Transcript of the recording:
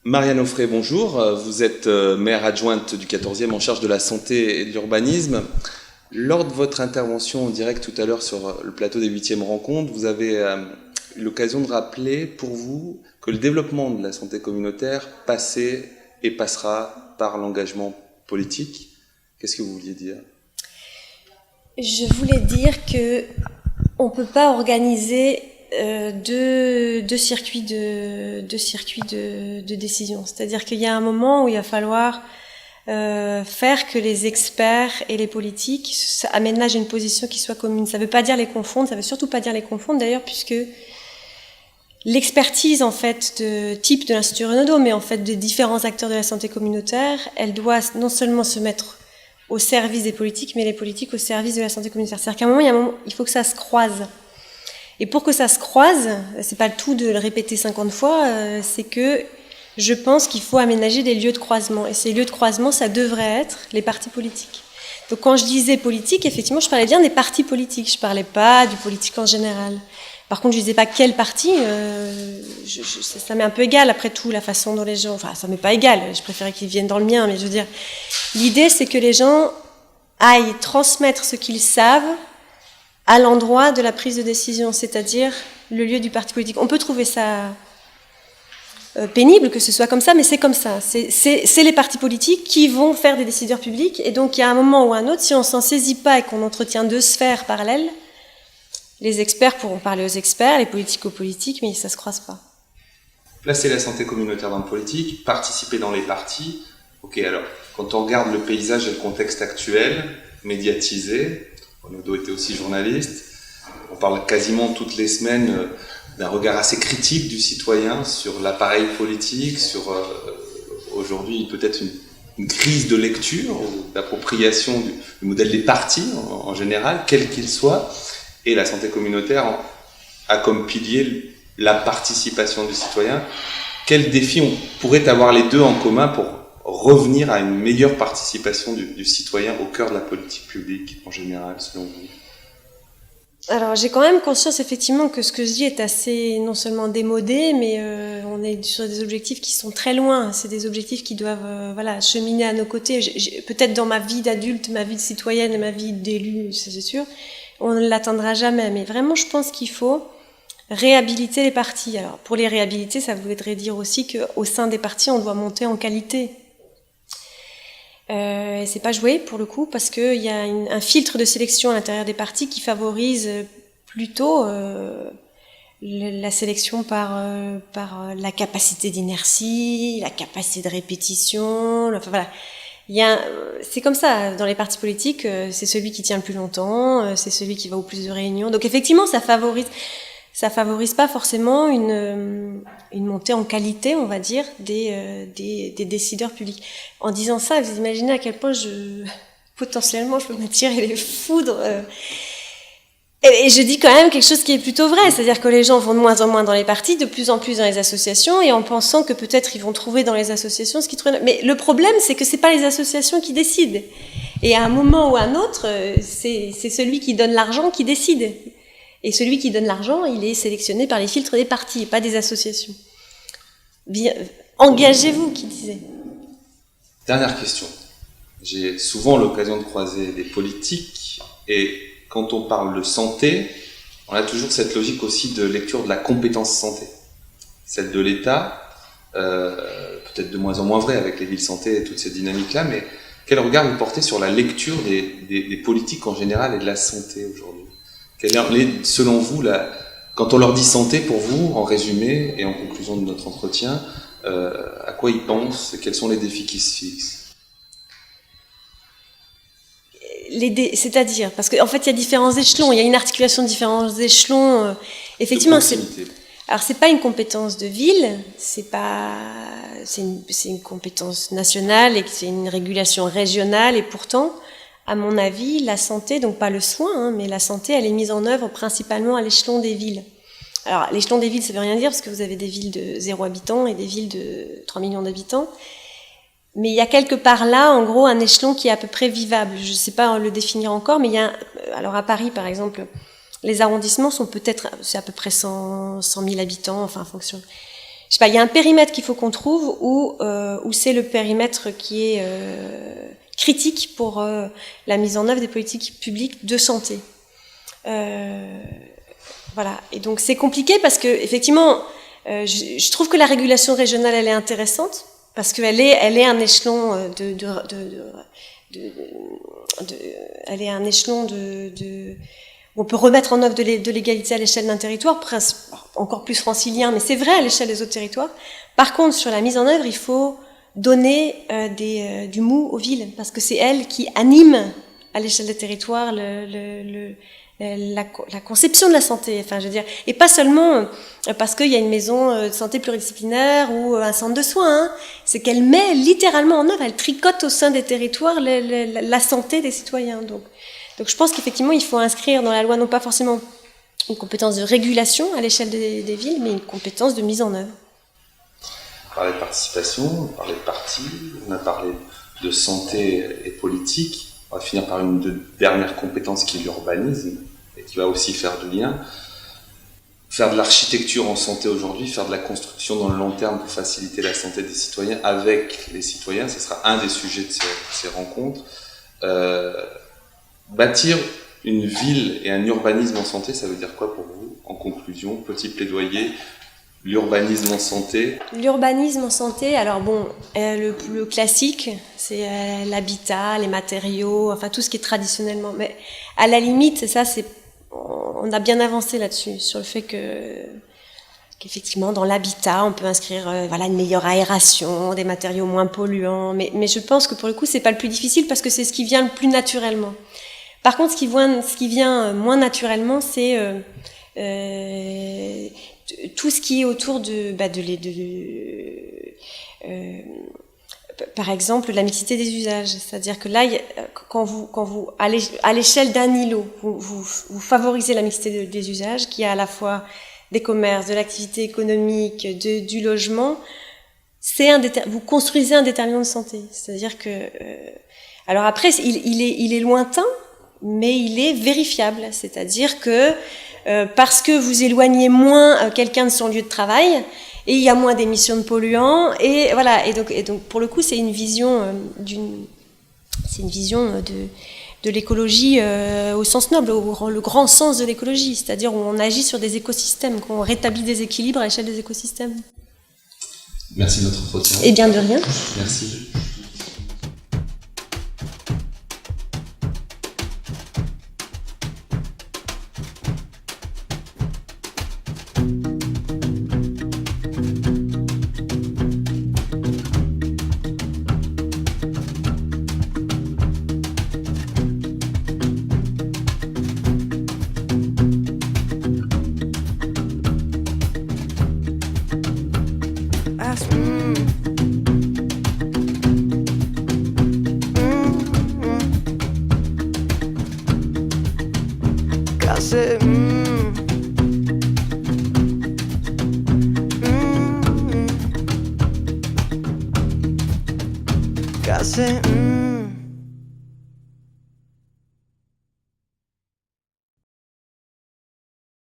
Marianne Offray, bonjour. Vous êtes maire adjointe du 14e en charge de la santé et de l'urbanisme. Lors de votre intervention en direct tout à l'heure sur le plateau des 8e rencontres, vous avez eu l'occasion de rappeler pour vous que le développement de la santé communautaire passait et passera par l'engagement politique. Qu'est-ce que vous vouliez dire ? Je voulais dire qu'on ne peut pas organiser deux circuits de décision. C'est-à-dire qu'il y a un moment où il va falloir faire que les experts et les politiques aménagent une position qui soit commune. Ça ne veut pas dire les confondre, ça ne veut surtout pas dire les confondre d'ailleurs, puisque l'expertise en fait de type de l'Institut Renaudot, mais en fait de différents acteurs de la santé communautaire, elle doit non seulement se mettre au service des politiques, mais les politiques au service de la santé communautaire. C'est-à-dire qu'à un moment, il faut que ça se croise. Et pour que ça se croise, c'est pas le tout de le répéter 50 fois, c'est que je pense qu'il faut aménager des lieux de croisement. Et ces lieux de croisement, ça devrait être les partis politiques. Donc quand je disais politique, effectivement, je parlais bien des partis politiques. Je parlais pas du politique en général. Par contre, je disais pas quel parti. Ça m'est un peu égal après tout la façon dont les gens. Enfin, ça m'est pas égal. Je préférais qu'ils viennent dans le mien, mais je veux dire, l'idée c'est que les gens aillent transmettre ce qu'ils savent à l'endroit de la prise de décision, c'est-à-dire le lieu du parti politique. On peut trouver ça pénible que ce soit comme ça, mais c'est comme ça. C'est les partis politiques qui vont faire des décideurs publics, et donc il y a un moment ou un autre, si on s'en saisit pas et qu'on entretient deux sphères parallèles, les experts pourront parler aux experts, les politiques aux politiques, mais ça se croise pas. Placer la santé communautaire dans le politique, participer dans les partis. Ok, alors, quand on regarde le paysage et le contexte actuel, médiatisé, Renaudot était aussi journaliste, on parle quasiment toutes les semaines d'un regard assez critique du citoyen sur l'appareil politique, sur aujourd'hui peut-être une crise de lecture, d'appropriation du modèle des partis en général, quel qu'il soit, et la santé communautaire a comme pilier la participation du citoyen. Quel défi on pourrait avoir les deux en commun pour revenir à une meilleure participation du citoyen au cœur de la politique publique en général, selon vous ? Alors, j'ai quand même conscience effectivement que ce que je dis est assez non seulement démodé, mais on est sur des objectifs qui sont très loin. C'est des objectifs qui doivent cheminer à nos côtés. Peut-être dans ma vie d'adulte, ma vie de citoyenne, ma vie d'élu, ça c'est sûr, on ne l'atteindra jamais. Mais vraiment, je pense qu'il faut réhabiliter les partis. Alors, pour les réhabiliter, ça voudrait dire aussi qu'au sein des partis, on doit monter en qualité. Et c'est pas joué pour le coup, parce qu'il y a un filtre de sélection à l'intérieur des partis qui favorise plutôt la sélection par la capacité d'inertie, la capacité de répétition. Enfin voilà, c'est comme ça dans les partis politiques. C'est celui qui tient le plus longtemps, c'est celui qui va au plus de réunions. Donc effectivement, ça favorise pas forcément une montée en qualité, on va dire, des décideurs publics. En disant ça, vous imaginez à quel point potentiellement, je peux m'attirer les foudres. Et je dis quand même quelque chose qui est plutôt vrai, c'est-à-dire que les gens vont de moins en moins dans les partis, de plus en plus dans les associations, et en pensant que peut-être ils vont trouver dans les associations ce qu'ils trouvent. Mais le problème, c'est que c'est pas les associations qui décident. Et à un moment ou à un autre, c'est celui qui donne l'argent qui décide. Et celui qui donne l'argent, il est sélectionné par les filtres des partis, et pas des associations. Bien, engagez-vous, qui disait. Dernière question. J'ai souvent l'occasion de croiser des politiques, et quand on parle de santé, on a toujours cette logique aussi de lecture de la compétence santé. Celle de l'État, peut-être de moins en moins vrai avec les villes santé et toutes ces dynamiques-là, mais quel regard vous portez sur la lecture des politiques en général et de la santé aujourd'hui ? Quelle est, selon vous, quand on leur dit santé, pour vous, en résumé et en conclusion de notre entretien, à quoi ils pensent et quels sont les défis qui se fixent ? C'est-à-dire, parce qu'en fait, il y a différents échelons, il y a une articulation de différents échelons. Effectivement, Alors c'est pas une compétence de ville, c'est une compétence nationale et c'est une régulation régionale, et pourtant, à mon avis, la santé, donc pas le soin, hein, mais la santé, elle est mise en œuvre principalement à l'échelon des villes. Alors l'échelon des villes, ça veut rien dire parce que vous avez des villes de 0 habitants et des villes de 3 millions d'habitants. Mais il y a quelque part là, en gros, un échelon qui est à peu près vivable. Je ne sais pas le définir encore, mais il y a alors à Paris, par exemple, les arrondissements sont peut-être, c'est à peu près 100 000 habitants, enfin, en fonction. Je sais pas, il y a un périmètre qu'il faut qu'on trouve où c'est le périmètre qui est critique pour la mise en œuvre des politiques publiques de santé. Voilà. Et donc c'est compliqué parce que effectivement, je trouve que la régulation régionale, elle est intéressante parce qu'elle est un échelon elle est un échelon on peut remettre en œuvre de l'égalité à l'échelle d'un territoire, encore plus francilien, mais c'est vrai à l'échelle des autres territoires. Par contre, sur la mise en œuvre, il faut donner du mou aux villes, parce que c'est elles qui animent à l'échelle des territoires la conception de la santé, enfin je veux dire, et pas seulement parce qu'il y a une maison de santé pluridisciplinaire ou un centre de soins, hein. C'est qu'elle met littéralement en œuvre, elle tricote au sein des territoires la santé des citoyens. Donc je pense qu'effectivement il faut inscrire dans la loi non pas forcément une compétence de régulation à l'échelle des villes, mais une compétence de mise en œuvre. On parlait de participation, on parlait de parti, on a parlé de santé et politique. On va finir par une dernière compétence qui est l'urbanisme et qui va aussi faire du lien. Faire de l'architecture en santé aujourd'hui, faire de la construction dans le long terme pour faciliter la santé des citoyens avec les citoyens, ce sera un des sujets de ces rencontres. Bâtir une ville et un urbanisme en santé, ça veut dire quoi pour vous? En conclusion, petit plaidoyer, l'urbanisme en santé. L'urbanisme en santé, alors bon, le classique, c'est l'habitat, les matériaux, enfin tout ce qui est traditionnellement. Mais à la limite, ça, on a bien avancé là-dessus, sur le fait qu'effectivement, dans l'habitat, on peut inscrire une meilleure aération, des matériaux moins polluants. Mais je pense que pour le coup, c'est pas le plus difficile parce que c'est ce qui vient le plus naturellement. Par contre, ce qui vient moins naturellement, c'est tout ce qui est autour par exemple, la mixité des usages. C'est-à-dire que là, quand vous à l'échelle d'un îlot, vous favorisez la mixité des usages, qui a à la fois des commerces, de l'activité économique, du logement, vous construisez un déterminant de santé. C'est-à-dire que, alors après, il est lointain, mais il est vérifiable. C'est-à-dire que parce que vous éloignez moins quelqu'un de son lieu de travail, et il y a moins d'émissions de polluants, et voilà. Et donc pour le coup, c'est une vision de l'écologie au sens noble, le grand sens de l'écologie, c'est-à-dire où on agit sur des écosystèmes, qu'on rétablit des équilibres à l'échelle des écosystèmes. Merci de votre entretien. Eh bien, de rien. Merci. Casi